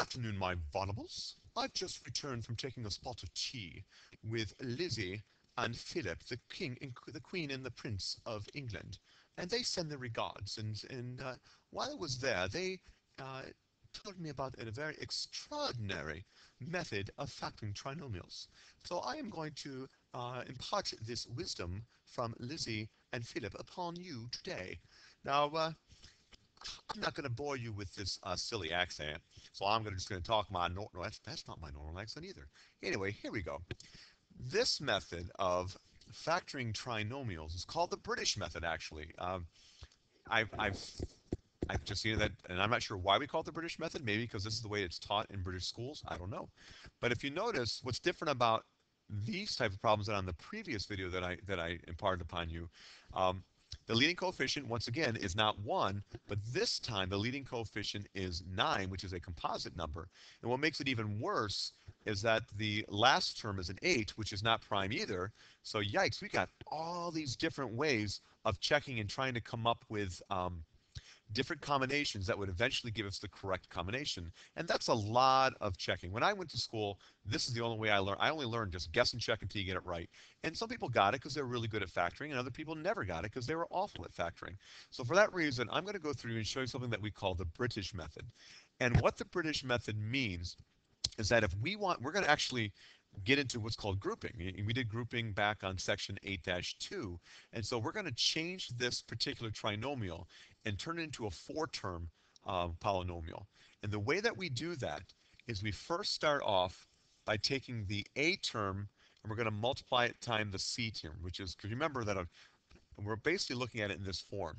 afternoon, my vonables. I've just returned from taking a spot of tea with Lizzie and Philip, the Queen and the Prince of England, and they send their regards. And while I was there, they uh, told me about a very extraordinary method of factoring trinomials. So I am going to impart this wisdom from Lizzie and Philip upon you today. Now, I'm not going to bore you with this silly accent, so just going to talk my no, that's not my normal accent either. Anyway, here we go. This method of factoring trinomials is called the British method, actually. I've, I've, I've just seen that, and I'm not sure why we call it the British method. Maybe because this is the way it's taught in British schools. I don't know. But if you notice, what's different about these type of problems than on the previous video that I imparted upon you, um, the leading coefficient, once again, is not 1, but this time the leading coefficient is 9, which is a composite number. And what makes it even worse is that the last term is an 8, which is not prime either. So yikes, we got all these different ways of checking and trying to come up with different combinations that would eventually give us the correct combination. And that's a lot of checking. When I went to school, this is the only way I learned. I only learned just guess and check until you get it right. And some people got it because they're really good at factoring, and other people never got it because they were awful at factoring. So for that reason, I'm going to go through and show you something that we call the British method. And what the British method means is that if we want, we're going to actually get into what's called grouping. We did grouping back on section 8-2, and so we're going to change this particular trinomial and turn it into a 4-term polynomial. And the way that we do that is we first start off by taking the a term and we're going to multiply it times the c term, which is, because remember that we're basically looking at it in this form: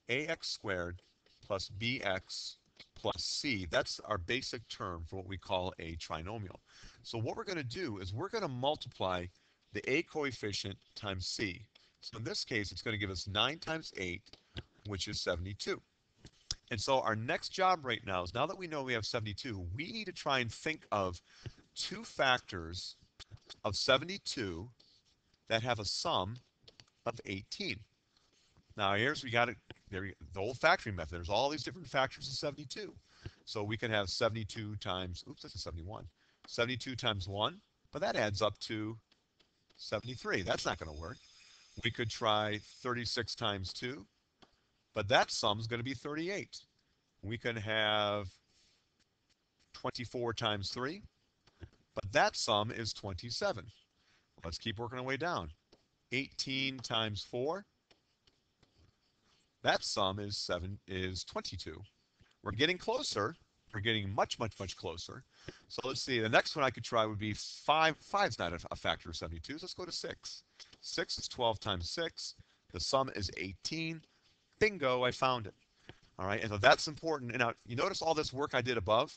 ax squared plus bx plus c. That's our basic term for what we call a trinomial. So what we're going to do is we're going to multiply the a coefficient times c. So in this case, it's going to give us 9 times 8, which is 72. And so our next job right now is, now that we know we have 72, we need to try and think of 2 factors of 72 that have a sum of 18. Now here's, we got it, the old factoring method. There's all these different factors of 72. So we can have 72 times, oops, that's a 71. 72 times 1, but that adds up to 73. That's not going to work. We could try 36 times 2, but that sum is going to be 38. We can have 24 times 3, but that sum is 27. Let's keep working our way down. 18 times 4, that sum is 22. We're getting closer. We're getting much, much, much closer. So let's see. The next one I could try would be 5. 5's not a factor of 72. So let's go to 6. 6 is 12 times 6. The sum is 18. Bingo, I found it. All right, and so that's important. And now you notice all this work I did above?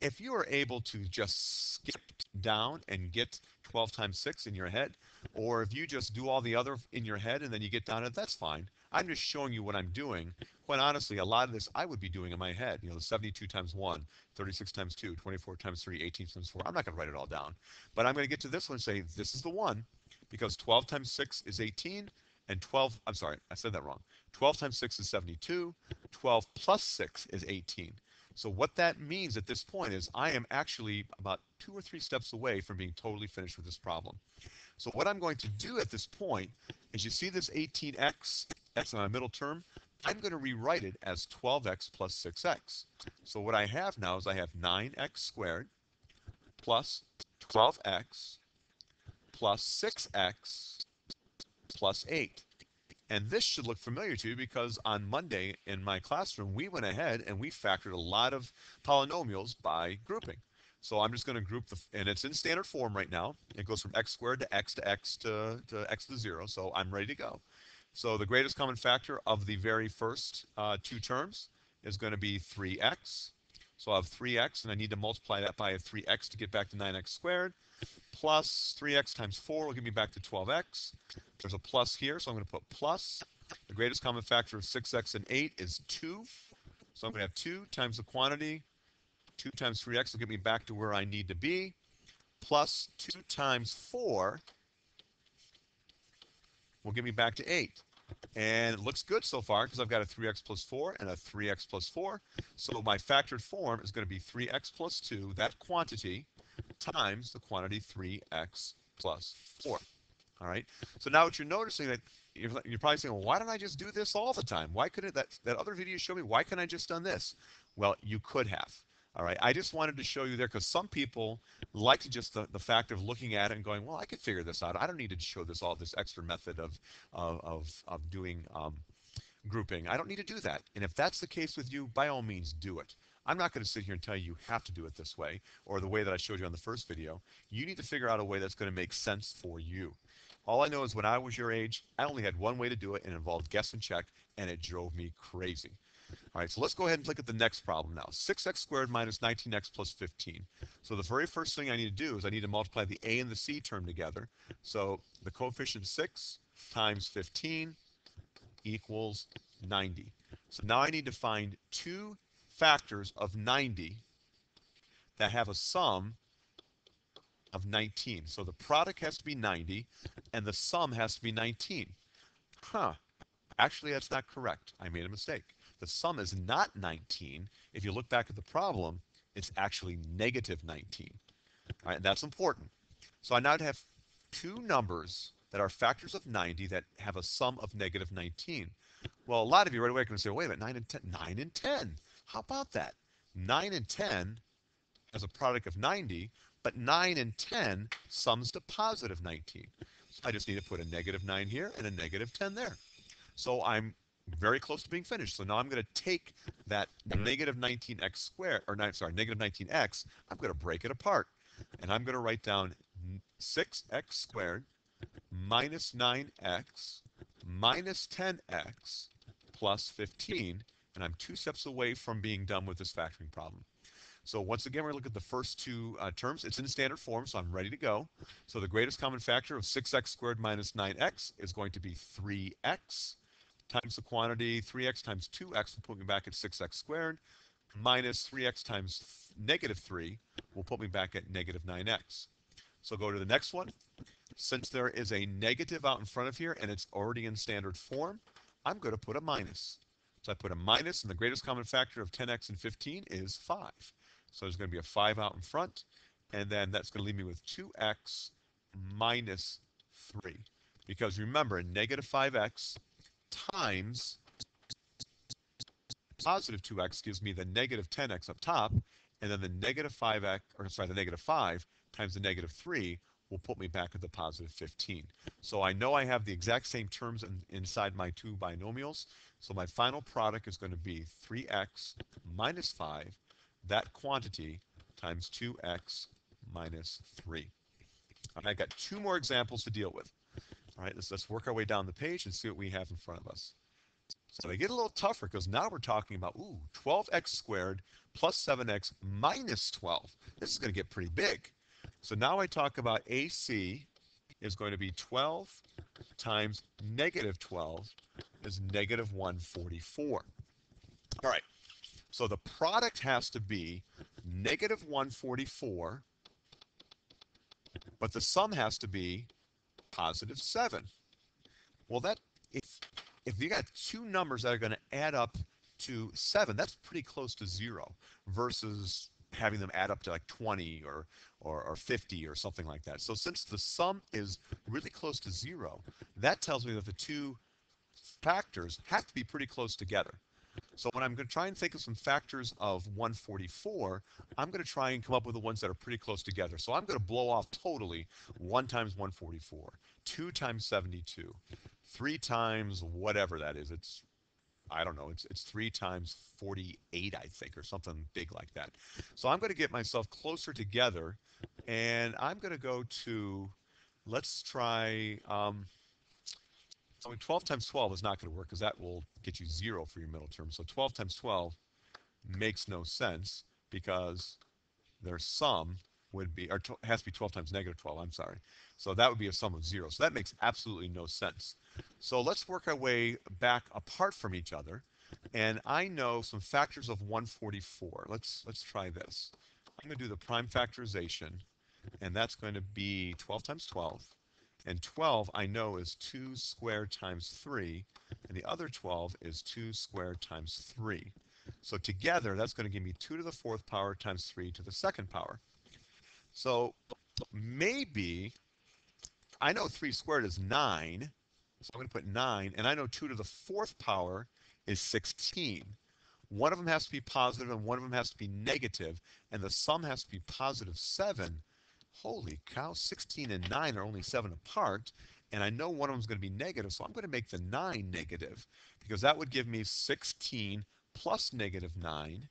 If you are able to just skip down and get 12 times 6 in your head, or if you just do all the other in your head and then you get down to it, that's fine. I'm just showing you what I'm doing. Quite honestly, a lot of this I would be doing in my head. You know, the 72 times 1, 36 times 2, 24 times 3, 18 times 4. I'm not going to write it all down. But I'm going to get to this one and say this is the one, because 12 times 6 is 18, and 12, I'm sorry, I said that wrong. 12 times 6 is 72. 12 plus 6 is 18. So what that means at this point is I am actually about 2 or 3 steps away from being totally finished with this problem. So what I'm going to do at this point is, you see this 18x, x on my middle term, I'm going to rewrite it as 12x plus 6x. So what I have now is I have 9x squared plus 12x plus 6x plus 8. And this should look familiar to you because on Monday in my classroom, we went ahead and we factored a lot of polynomials by grouping. So I'm just going to group and it's in standard form right now. It goes from x squared to x to x to x to 0. So I'm ready to go. So the greatest common factor of the very first 2 terms is going to be 3x. So I have 3x, and I need to multiply that by a 3x to get back to 9x squared, plus 3x times 4 will get me back to 12x. There's a plus here, so I'm going to put plus. The greatest common factor of 6x and 8 is 2. So I'm going to have 2 times the quantity. 2 times 3x will get me back to where I need to be. Plus 2 times 4 will get me back to 8. And it looks good so far because I've got a 3x plus 4 and a 3x plus 4. So my factored form is going to be 3x plus 2, that quantity, times the quantity 3x plus 4. All right. So now what you're noticing that you're probably saying, well, why don't I just do this all the time? Why couldn't that other video show me? Why couldn't I just done this? Well, you could have. All right. I just wanted to show you there because some people like to just the fact of looking at it and going, well, I could figure this out. I don't need to show this extra method of doing grouping. I don't need to do that. And if that's the case with you, by all means, do it. I'm not going to sit here and tell you you have to do it this way or the way that I showed you on the first video. You need to figure out a way that's going to make sense for you. All I know is when I was your age, I only had one way to do it, and it involved guess and check, and it drove me crazy. All right, so let's go ahead and look at the next problem now. 6x squared minus 19x plus 15. So the very first thing I need to do is I need to multiply the a and the c term together. So the coefficient 6 times 15 equals 90. So now I need to find two factors of 90 that have a sum of 19. So the product has to be 90 and the sum has to be 19. Huh. Actually, that's not correct. I made a mistake. The sum is not 19. If you look back at the problem, it's actually negative 19. All right, that's important. So I now have two numbers that are factors of 90 that have a sum of negative 19. Well, a lot of you right away are going to say, wait a minute, 9 and 10. 9 and 10. How about that? 9 and 10 has a product of 90, but 9 and 10 sums to positive 19. So I just need to put a negative 9 here and a negative 10 there. So I'm very close to being finished. So now I'm going to take that negative 19x squared, or negative 19x, I'm going to break it apart. And I'm going to write down 6x squared minus 9x minus 10x plus 15. And I'm 2 steps away from being done with this factoring problem. So once again, we're going to look at the first two terms. It's in standard form, so I'm ready to go. So the greatest common factor of 6x squared minus 9x is going to be 3x times the quantity 3x times 2x will put me back at 6x squared minus 3x times negative 3 will put me back at negative 9x. So go to the next one. Since there is a negative out in front of here and it's already in standard form, I'm going to put a minus. So I put a minus, and the greatest common factor of 10x and 15 is 5. So there's going to be a 5 out in front, and then that's going to leave me with 2x minus 3. Because remember, negative 5x times positive 2x gives me the negative 10x up top, and then the negative 5x, or sorry, the negative 5 times the negative 3 will put me back at the positive 15. So I know I have the exact same terms inside my two binomials. So my final product is going to be 3x minus 5, that quantity, times 2x minus 3. All right, I got two more examples to deal with. All right, let's work our way down the page and see what we have in front of us. So they get a little tougher because now we're talking about, 12x squared plus 7x minus 12. This is going to get pretty big. So now I talk about AC is going to be 12 times negative 12 is negative 144. All right, so the product has to be negative 144, but the sum has to be positive 7. Well, if you got two numbers that are going to add up to 7, that's pretty close to 0 versus having them add up to like 20 or 50 or something like that. So since the sum is really close to 0, that tells me that the two factors have to be pretty close together. So when I'm going to try and think of some factors of 144, I'm going to try and come up with the ones that are pretty close together. So I'm going to blow off totally 1 times 144, 2 times 72, 3 times whatever that is. I don't know, it's 3 times 48, I think, or something big like that. So I'm going to get myself closer together, and I'm going to go to, let's try, so 12 times 12 is not going to work because that will get you 0 for your middle term. So 12 times 12 makes no sense because their sum would be, or has to be 12 times negative 12, I'm sorry. So that would be a sum of 0. So that makes absolutely no sense. So let's work our way back apart from each other. And I know some factors of 144. Let's try this. I'm going to do the prime factorization, and that's going to be 12 times 12. And 12 I know is 2 squared times 3, and the other 12 is 2 squared times 3. So together, that's going to give me 2 to the fourth power times 3 to the second power. So maybe, I know 3 squared is 9, so I'm going to put 9, and I know 2 to the fourth power is 16. One of them has to be positive and one of them has to be negative, and the sum has to be positive 7. Holy cow, 16 and 9 are only 7 apart, and I know one of them is going to be negative, so I'm going to make the 9 negative, because that would give me 16 plus negative 9,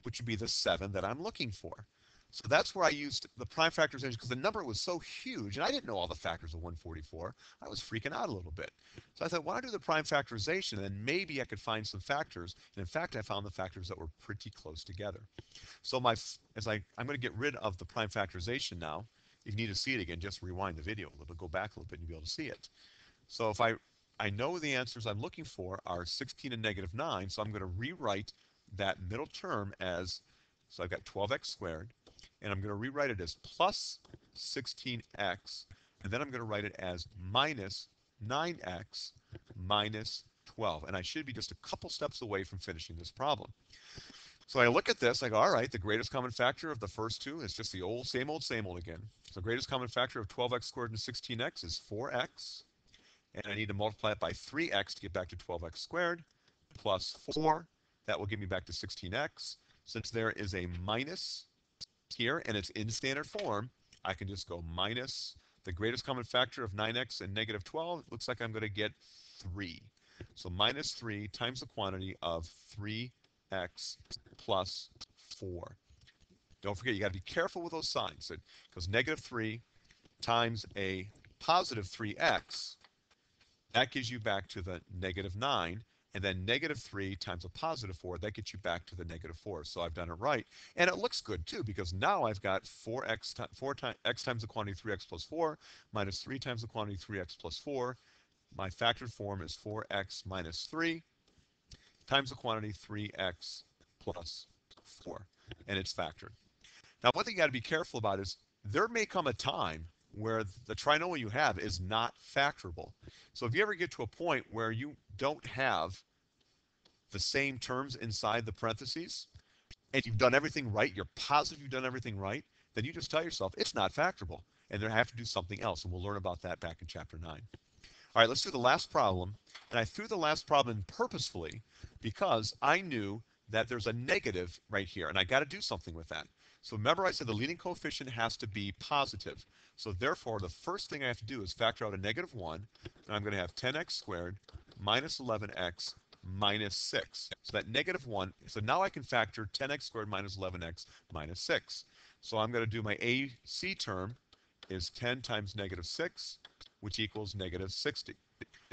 which would be the 7 that I'm looking for. So that's where I used the prime factorization, because the number was so huge, and I didn't know all the factors of 144. I was freaking out a little bit. So I thought, why not do the prime factorization, and then maybe I could find some factors. And in fact, I found the factors that were pretty close together. So I'm going to get rid of the prime factorization now. If you need to see it again, just rewind the video a little, go back a little bit, and you'll be able to see it. So if I know the answers I'm looking for are 16 and negative 9, so I'm going to rewrite that middle term as, so I've got 12x squared, and I'm going to rewrite it as plus 16x, and then I'm going to write it as minus 9x minus 12. And I should be just a couple steps away from finishing this problem. So I look at this, I go, all right, the greatest common factor of the first two is just the old, same old again. So the greatest common factor of 12x squared and 16x is 4x. And I need to multiply it by 3x to get back to 12x squared, plus 4. That will give me back to 16x. Since there is a minus here and it's in standard form, I can just go minus the greatest common factor of 9x and negative 12. It looks like I'm going to get 3. So minus 3 times the quantity of 3x plus 4. Don't forget, you got to be careful with those signs, because negative 3 times a positive 3x, that gives you back to the negative 9, and then negative 3 times a positive 4, that gets you back to the negative 4. So I've done it right. And it looks good too, because now I've got 4x times the quantity 3x plus 4 minus 3 times the quantity 3x plus 4. My factored form is 4x minus 3 times the quantity 3x plus 4, and it's factored. Now, one thing you got to be careful about is there may come a time where the trinomial you have is not factorable. So if you ever get to a point where you don't have the same terms inside the parentheses, and you've done everything right, you're positive you've done everything right, then you just tell yourself it's not factorable, and then have to do something else, and we'll learn about that back in chapter 9. All right, let's do the last problem, and I threw the last problem in purposefully because I knew that there's a negative right here, and I got to do something with that. So remember I said the leading coefficient has to be positive. So therefore, the first thing I have to do is factor out a negative 1, and I'm going to have 10x squared minus 11x minus 6. So that negative 1, so now I can factor 10x squared minus 11x minus 6. So I'm going to do my AC term is 10 times negative 6, which equals negative 60.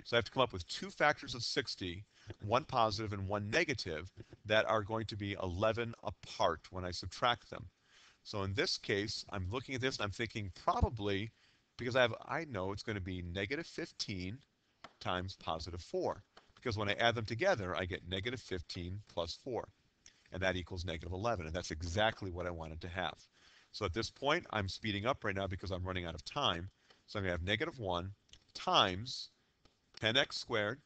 So I have to come up with two factors of 60, one positive and one negative, that are going to be 11 apart when I subtract them. So in this case, I'm looking at this and I'm thinking probably, because I know it's going to be negative 15 times positive 4. Because when I add them together, I get negative 15 plus 4. And that equals negative 11. And that's exactly what I wanted to have. So at this point, I'm speeding up right now because I'm running out of time. So I'm going to have negative 1 times 10x squared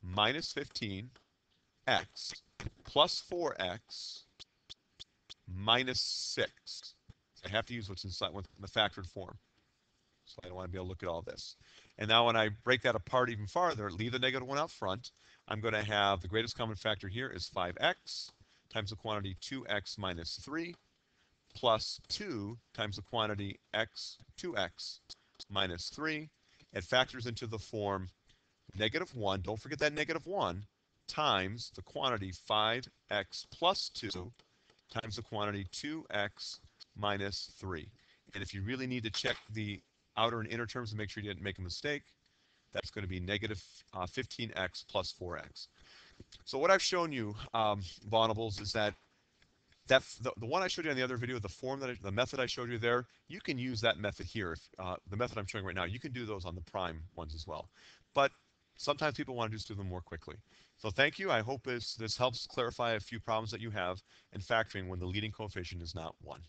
minus 15x plus 4x minus 6. I have to use what's inside with the factored form. So I don't want to be able to look at all this. And now when I break that apart even farther, leave the negative 1 out front, I'm going to have the greatest common factor here is 5x times the quantity 2x minus 3 plus 2 times the quantity x, 2x minus 3. It factors into the form negative 1, don't forget that negative 1, times the quantity 5x plus 2 times the quantity 2x minus 3. And if you really need to check the outer and inner terms to make sure you didn't make a mistake, that's going to be negative 15x plus 4x. So what I've shown you, Vonables, is that the one I showed you on the other video, the method I showed you there, you can use that method here. The method I'm showing right now, you can do those on the prime ones as well. But sometimes people want to just do them more quickly. So thank you. I hope this helps clarify a few problems that you have in factoring when the leading coefficient is not 1.